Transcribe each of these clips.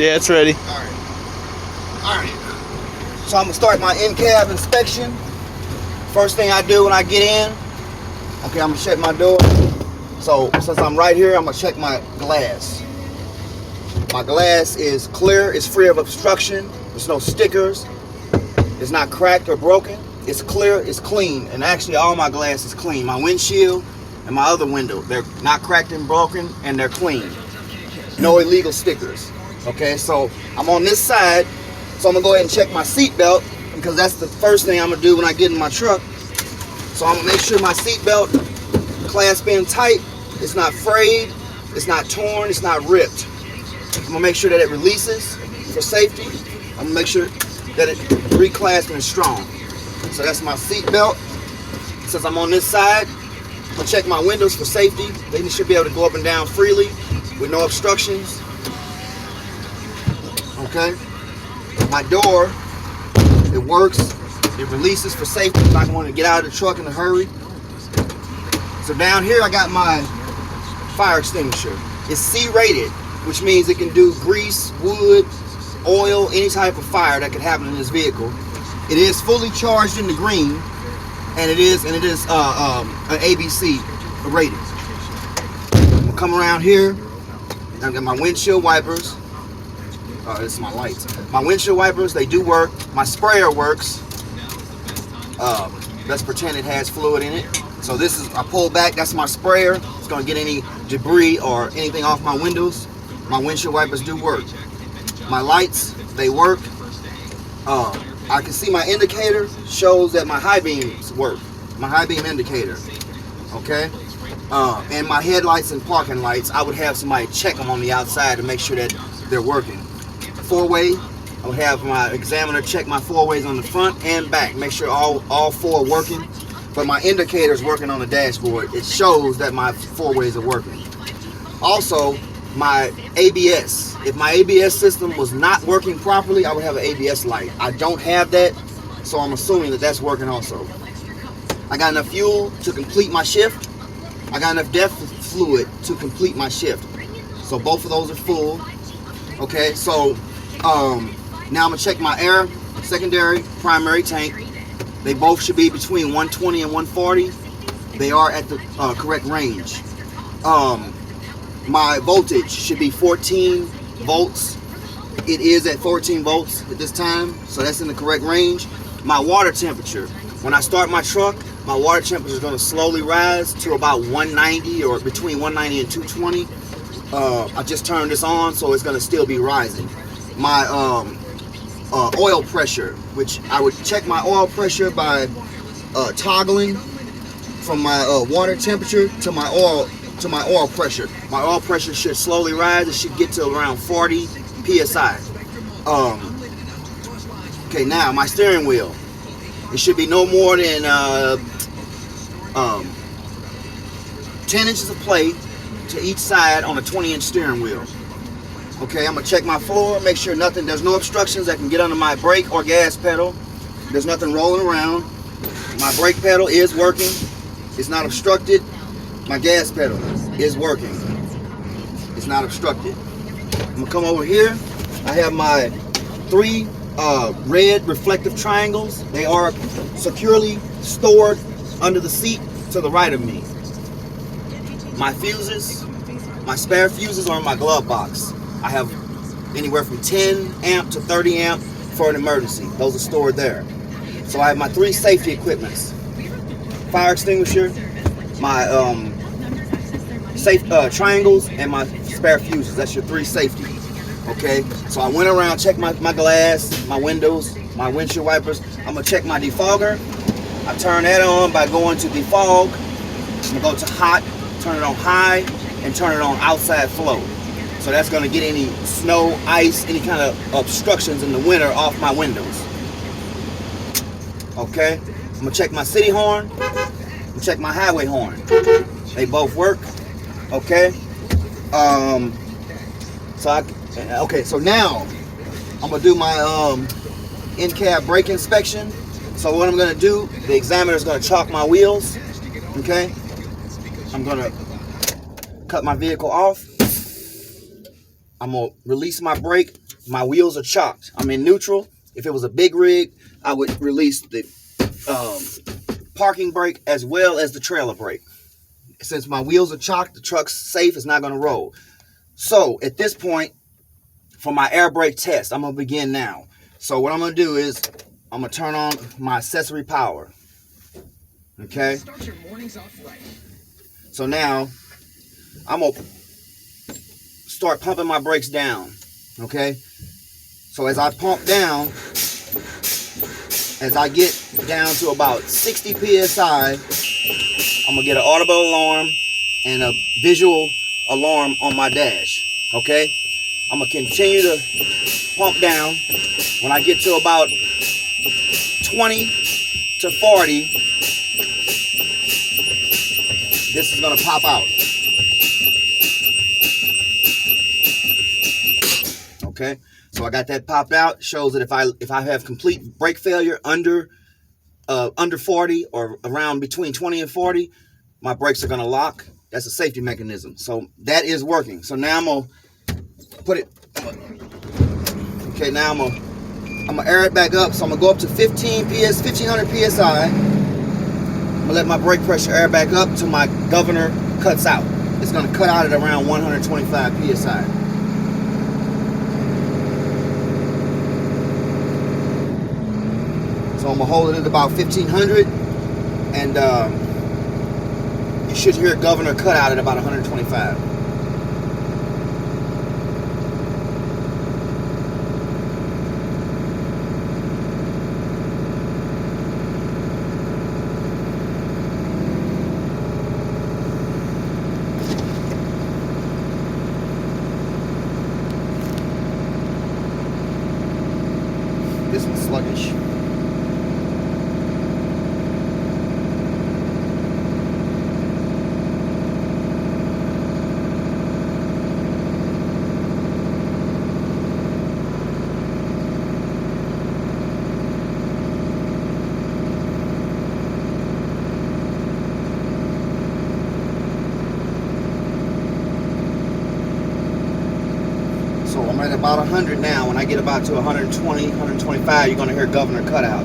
Yeah, it's ready. Alright. So I'm gonna start my in-cab inspection. First thing I do when I get in, okay, I'm gonna shut my door. So since I'm right here, I'm gonna check my glass. My glass is clear, it's free of obstruction, there's no stickers, it's not cracked or broken, it's clear, it's clean, and actually all my glass is clean. My windshield and my other window, they're not cracked and broken, and they're clean. No illegal stickers. Okay, so I'm on this side, so I'm gonna go ahead and check my seat belt, because that's the first thing I'm gonna do when I get in my truck. So I'm gonna make sure my seat belt clasp in tight, it's not frayed, it's not torn, it's not ripped. I'm gonna make sure that it releases for safety. I'm gonna make sure that it reclasps and is strong. So that's my seat belt. Since I'm on this side, I'm gonna check my windows for safety. They should be able to go up and down freely with no obstructions. Okay. My door, it works. It releases for safety if I want to get out of the truck in a hurry. So down here I got my fire extinguisher. It's C-rated, which means it can do grease, wood, oil, any type of fire that could happen in this vehicle. It is fully charged in the green, and it is an ABC rating. I'm gonna come around here. I've got my windshield wipers. Oh, this is my lights. My windshield wipers, they do work. My sprayer works. Let's pretend it has fluid in it. So this is, I pull back, that's my sprayer. It's gonna get any debris or anything off my windows. My windshield wipers do work. My lights, they work. I can see my indicator shows that my high beams work. My high beam indicator, okay? And my headlights and parking lights, I would have somebody check them on the outside to make sure that they're working. Four-way, I would have my examiner check my four-ways on the front and back, make sure all four are working. But my indicator is working on the dashboard. It shows that my four-ways are working. Also, my ABS. If my ABS system was not working properly, I would have an ABS light. I don't have that, so I'm assuming that that's working also. I got enough fuel to complete my shift. I got enough DEF fluid to complete my shift. So both of those are full. Okay, so now I'm gonna check my air, secondary, primary tank. They both should be between 120 and 140. They are at the correct range. My voltage should be 14 volts. It is at 14 volts at this time, so that's in the correct range. My water temperature, when I start my truck, my water temperature is going to slowly rise to about 190 or between 190 and 220. I just turned this on, so it's going to still be rising. My oil pressure, which I would check my oil pressure by toggling from my water temperature to my oil pressure. My oil pressure should slowly rise. It should get to around 40 psi. Okay, now my steering wheel. It should be no more than 10 inches of play to each side on a 20-inch steering wheel. Okay, I'm gonna check my floor, make sure there's no obstructions that can get under my brake or gas pedal. There's nothing rolling around. My brake pedal is working. It's not obstructed. My gas pedal is working. It's not obstructed. I'm gonna come over here. I have my 3 red reflective triangles. They are securely stored under the seat to the right of me. My fuses, my spare fuses are in my glove box. I have anywhere from 10 amp to 30 amp for an emergency. Those are stored there. So I have my 3 safety equipments. Fire extinguisher, my safe triangles, and my spare fuses. That's your 3 safety. Okay, so I went around, checked my glass, my windows, my windshield wipers. I'm gonna check my defogger. I turn that on by going to defog. I'm gonna go to hot, turn it on high, and turn it on outside flow. So that's gonna get any snow, ice, any kind of obstructions in the winter off my windows. Okay, I'm gonna check my city horn. I'm gonna check my highway horn. They both work. Okay. So now I'm gonna do my in-cab brake inspection. So what I'm gonna do, the examiner is gonna chalk my wheels. Okay. I'm gonna cut my vehicle off. I'm gonna release my brake. My wheels are chocked. I'm in neutral. If it was a big rig, I would release the parking brake as well as the trailer brake. Since my wheels are chocked, the truck's safe, it's not gonna roll. So at this point, for my air brake test, I'm gonna begin now. So what I'm gonna do is I'm gonna turn on my accessory power. Okay. Start your mornings off right. So now I'm gonna start pumping my brakes down. Okay. So as I pump down, as I get down to about 60 psi, I'm gonna get an audible alarm and a visual alarm on my dash. Okay. I'm gonna continue to pump down. When I get to about 20 to 40, this is gonna pop out. Okay, so I got that popped out. Shows that if I have complete brake failure under 40 or around between 20 and 40, my brakes are gonna lock. That's a safety mechanism. So that is working. So now I'm gonna put it. Okay, now I'm gonna air it back up. So I'm gonna go up to 1500 psi. I'm gonna let my brake pressure air back up till my governor cuts out. It's gonna cut out at around 125 psi. So I'm gonna hold it at about 1500, and you should hear governor cut out at about 125. This one's sluggish. So I'm at about 100 now. When I get about to 120, 125, you're going to hear governor cut out.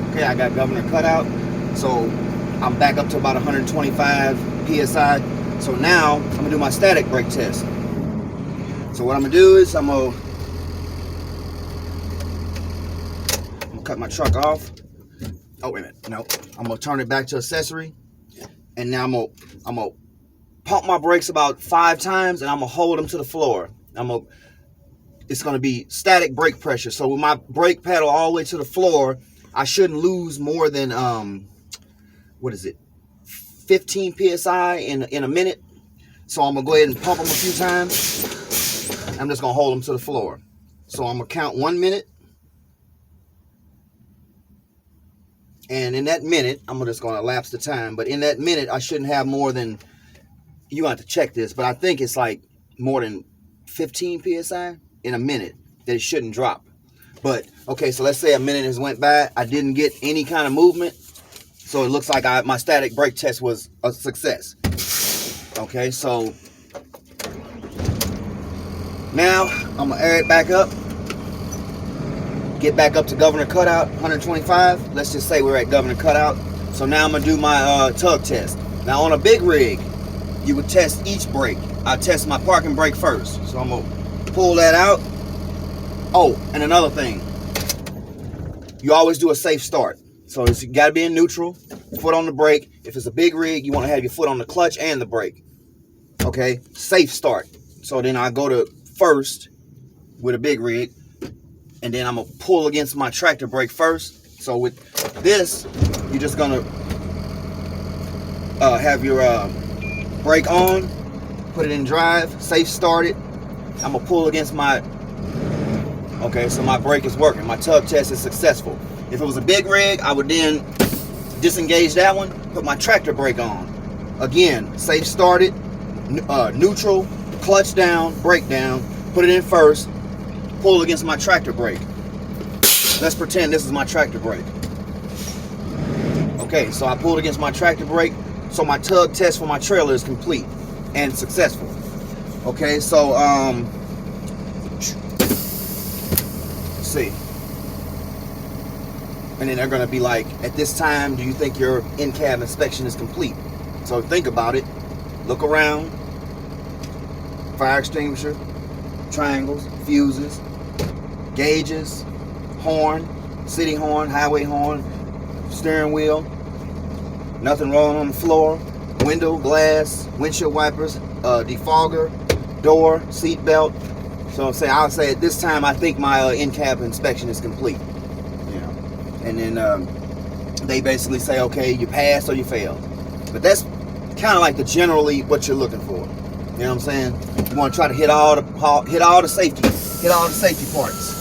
Okay, I got governor cut out, so I'm back up to about 125 psi. So now I'm gonna do my static brake test. So what I'm gonna do is I'm gonna cut my truck off. Oh, wait a minute, no. I'm gonna turn it back to accessory, and now I'm gonna pump my brakes about 5 times, and I'm gonna hold them to the floor. It's gonna be static brake pressure. So with my brake pedal all the way to the floor, I shouldn't lose more than 15 psi in a minute. So I'm gonna go ahead and pump them a few times. I'm just gonna hold them to the floor. So I'm gonna count 1 minute, and in that minute, I'm just gonna elapse the time. But in that minute, I shouldn't have more than, you have to check this, but I think it's like more than 15 psi in a minute that it shouldn't drop. But okay, so let's say a minute has went by. I didn't get any kind of movement, so it looks like my static brake test was a success. Okay, so now I'm gonna air it back up, get back up to governor cutout, 125. Let's just say we're at governor cutout. So now I'm gonna do my tug test. Now on a big rig, you would test each brake. I test my parking brake first. So I'm gonna pull that out. Oh, and another thing, you always do a safe start. So you got to be in neutral, foot on the brake. If it's a big rig, you want to have your foot on the clutch and the brake. Okay, safe start. So then I go to first with a big rig, and then I'm going to pull against my tractor brake first. So with this, you're just going to have your brake on, put it in drive, safe start it. I'm going to pull against my Okay, so my brake is working. My tug test is successful. If it was a big rig, I would then disengage that one, put my tractor brake on. Again, safe started, neutral, clutch down, brake down, put it in first, pull against my tractor brake. Let's pretend this is my tractor brake. Okay, so I pulled against my tractor brake, so my tug test for my trailer is complete and successful. Okay, so let's see. And then they're gonna be like, at this time, do you think your in-cab inspection is complete? So think about it. Look around. Fire extinguisher, triangles, fuses, gauges, horn, city horn, highway horn, steering wheel, nothing rolling on the floor, window, glass, windshield wipers, defogger, door, seat belt. So I'll say at this time I think my in-cab inspection is complete. You know, and then they basically say, okay, you passed or you failed. But that's kind of like the generally what you're looking for. You know what I'm saying? You want to try to hit all the safety parts.